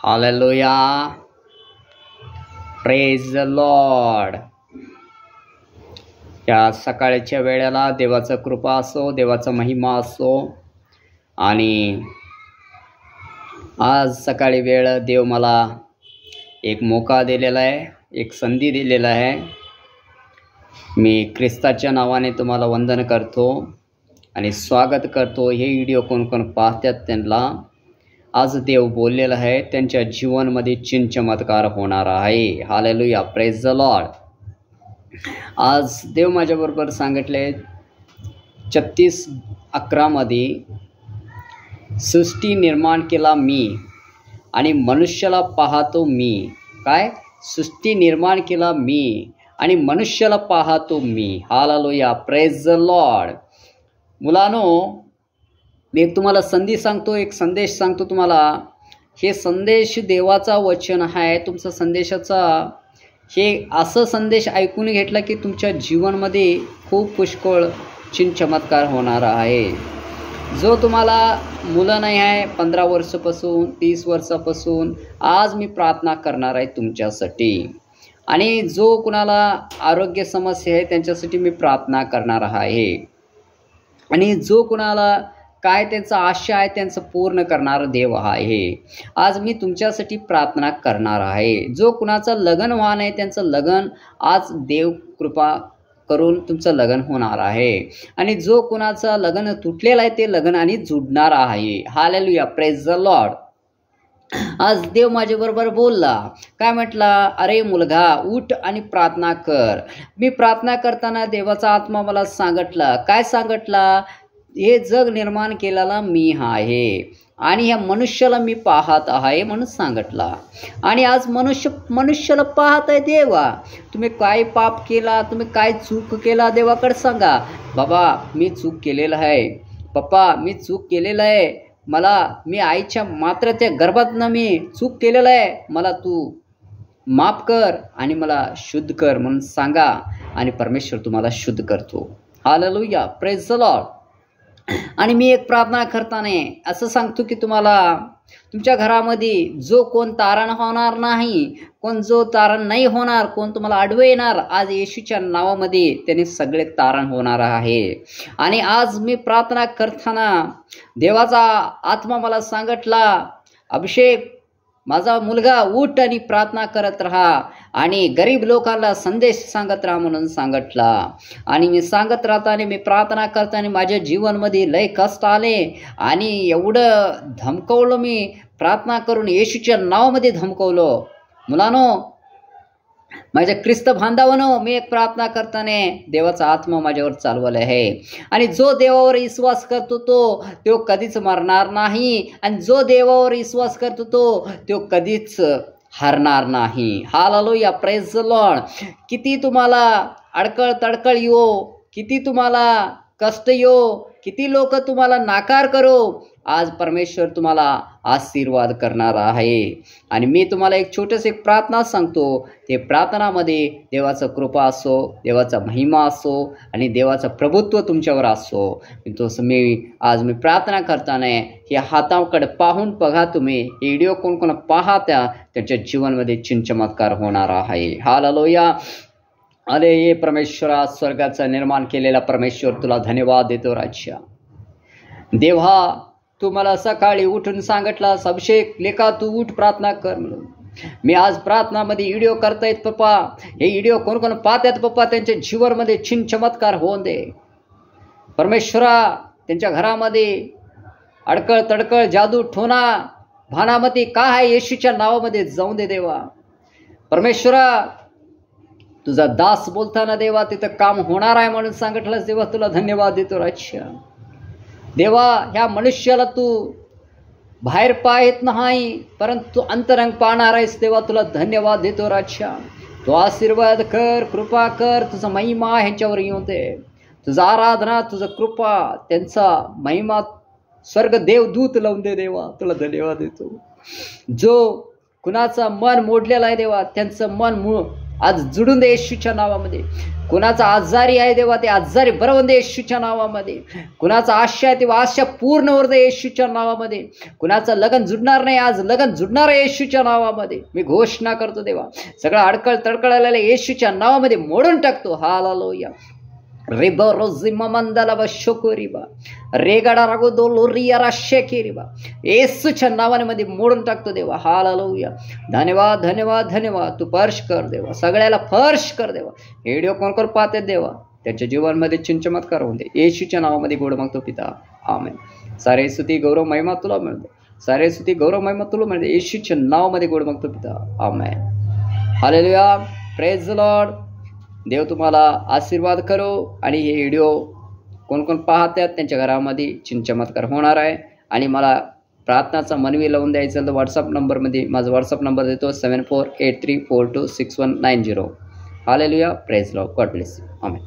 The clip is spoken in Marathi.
हालेलुया. Praise the Lord. या सकाळच्या वेळेला देवाचा कृपा असो, देवाचा महिमा असो. आणि आज सकाळी वेळ देव मला एक मोका दिलेला आहे, एक संधी दिलेला आहे. मी ख्रिस्ताच्या नावाने तुम्हाला वंदन करतो आणि स्वागत करतो. हे व्हिडिओ कोण कोण पाहतात त्यांना आज देव बोललेला आहे, त्यांच्या जीवनामध्ये चिन्ह चमत्कार होणार आहे. हालेलुया. Praise the Lord. आज देव माझ्याबरोबर सांगितले 36:11 मध्ये सृष्टी निर्माण केला मी आणि मनुष्याला पाहतो मी. काय? सृष्टी निर्माण केला मी आणि मनुष्याला पाहतो मी. हालेलुया. Praise the Lord. मुलांनो, मी तुम्हाला संधी सांगतो, एक संदेश सांगतो तुम्हाला. हे संदेश देवाचा वचन आहे. तुमचा संदेशाचा हे असं संदेश ऐकून घेतला की तुमच्या जीवनामध्ये खूप पुष्कळ चिन्ह चमत्कार होणार आहे. जो तुम्हाला मुलं नाही आहे 15 वर्षापासून 30 वर्षापासून, आज मी प्रार्थना करणार आहे तुमच्यासाठी. आणि जो कुणाला आरोग्य समस्या आहे त्यांच्यासाठी मी प्रार्थना करणार आहे. आणि जो कुणाला काय त्यांचा आशा आहे त्यांचं पूर्ण करणारा देव आहे. आज मी तुमच्यासाठी प्रार्थना करणार आहे. जो कुणाचं लग्न व्हा नाही त्यांचं लग्न आज देव कृपा करून तुमचं लग्न होणार आहे. आणि जो कुणाचं लग्न तुटलेलं आहे ते लग्न आणि जुडणार आहे. हालेलुया. Praise the Lord. आज देव माझ्याबरोबर बोलला. काय म्हटला? अरे मुलगा, उठ आणि प्रार्थना कर. मी प्रार्थना करताना देवाचा आत्मा मला सांगितला. काय सांगितला? हे जग निर्माण केलेला मी आहे आणि ह्या मनुष्याला मी पाहत आहे म्हणून सांगितला. आणि आज मनुष्याला पाहत आहे देवा. तुम्ही काय पाप केला, तुम्ही काय चूक केला, देवाकडे सांगा. बाबा मी चूक केलेलं आहे, पप्पा मी चूक केलेलं आहे, मी आईच्या मात्र त्या गर्भातनं मी चूक केलेलं आहे, मला तू माफ कर आणि मला शुद्ध कर म्हणून सांगा. आणि परमेश्वर तुम्हाला शुद्ध करतो. हालेलुया. Praise the Lord. आणि मी एक प्रार्थना करताना असं सांगतो की तुम्हाला तुमच्या घरामध्ये जो कोण तारण होणार नाही, कोण जो तारण नाही होणार, कोण तुम्हाला आडवे येणार, आज येशूच्या नावामध्ये त्याने सगळे तारण होणार आहे. आणि आज मी प्रार्थना करताना देवाचा आत्मा मला सांगितला, अभिषेक माझा मुलगा, उठ आणि प्रार्थना करत राहा आणि गरीब लोकांना संदेश सांगत राहा म्हणून सांगितला. आणि मी सांगत राहताना, मी प्रार्थना करताना माझ्या जीवनामध्ये लय कष्ट आले आणि एवढं धमकवलं. मी प्रार्थना करून येशूच्या नावामध्ये धमकवलं. मुलांनो, माझ्या ख्रिस्त बांधवांनो, मी एक प्रार्थना करताना देवाचा आत्मा माझ्यावर चालवला आहे. आणि जो देवावर विश्वास करतो तो कधीच मरणार नाही. आणि जो देवावर विश्वास करतो तो कधीच हरणार नाही. हालेलुया. Praise the Lord. किती तुम्हाला अडकळ तडकळ येऊ, किती तुम्हाला कष्ट येऊ, किती लोक तुम्हाला नाकार करो, आज परमेश्वर तुम्हाला आशीर्वाद करणार आहे. आणि मी तुम्हाला एक छोटंसं एक प्रार्थना सांगतो. ते प्रार्थनामध्ये देवाचा कृपा असो, देवाचा महिमा असो आणि देवाचं प्रभुत्व तुमच्यावर असो. आज मी प्रार्थना करताना हे हाताकडे पाहून बघा. तुम्ही हे व्हिडिओ कोण कोण पाहत्या त्यांच्या जीवनामध्ये चिन्ह चमत्कार होणार आहे. हालेलुया. अरे ये परमेश्वरा, स्वर्गाचा निर्माण केलेला परमेश्वर, तुला धन्यवाद देतो राजा. देवा, तू मला सकाळी उठून सांगितलास, अभिषेक लेका तू उठ प्रार्थना कर म्हणून. मी आज प्रार्थनामध्ये व्हिडिओ करतायत पप्पा. हे व्हिडिओ कोण कोण पाहतात पप्पा, त्यांच्या जीवनामध्ये चिन्ह चमत्कार होऊन दे परमेश्वरा. त्यांच्या घरामध्ये अडकळ तडकळ जादू ठोना भानामती काय आहे येशूच्या नावामध्ये जाऊन दे देवा. परमेश्वरा, तुझा दास बोलताना देवा तिथं काम होणार आहे म्हणून सांगितलंस देवा, तुला धन्यवाद देतो राजा. देवा, ह्या मनुष्याला तू बाहेर पाहत नाही परंतु अंतरंग पाहणार आहेस देवा, तुला धन्यवाद देतो राजा. तू आशीर्वाद कर, कृपा कर, तुझा महिमा ह्यांच्यावर येऊ दे. तुझा आराधना, तुझा कृपा, त्यांचा महिमा स्वर्ग देवदूत लावून दे देवा, तुला धन्यवाद देतो. जो कुणाचं मन मोडलेलं आहे देवा, त्यांचं मन आज जुडून दे येशूच्या नावामध्ये. कुणाचा आजारी आहे देवा, ते आजारी बरवून दे येशूच्या नावामध्ये. कुणाचा आशा आहे तेव्हा आशा पूर्ण होऊ दे येशूच्या नावामध्ये. कुणाचं लग्न जुडणार नाही, आज लग्न जुडणार आहे येशूच्या नावामध्ये. मी घोषणा करतो देवा, सगळं अडकळ तडकळलेलं येशूच्या नावामध्ये मोडून टाकतो. हालेलुया. रिबा रोजिमा मंदाला बा शोकोरिबा रेगाडा रागो दो लोरिया राशेकिरिबा येशूच्या नावामध्ये मोडून टाकतो देवा. हालेलुया. धन्यवाद धन्यवाद धन्यवाद. तू स्पर्श कर देवा, सगळ्याला स्पर्श कर देवा. व्हिडिओ कोण कोण पाहते देवा, त्यांच्या जीवनामध्ये चमत्कार होऊन दे. येशूच्या नावामध्ये गोड मागतो पिता. आमेन. सारे स्तुती गौरव महिमा तुला मिळते. सारे स्तुती गौरव महिमा तुला मिळते. येशूच्या नावामध्ये गोड मागतो पिता. आमेन. हालेलुया. Praise the lord. देव तुम्हाला आशीर्वाद करो. आणि हे व्हिडिओ कोण कोण पाहतात त्यांच्या घरामध्ये चमत्कार होणार आहे. आणि मला प्रार्थनाचा मनवी लावून द्यायचं तर व्हॉट्सअप नंबरमध्ये माझा व्हॉट्सअप नंबर देतो 7483426190. Hallelujah. Praise Lord. God bless you. Amen.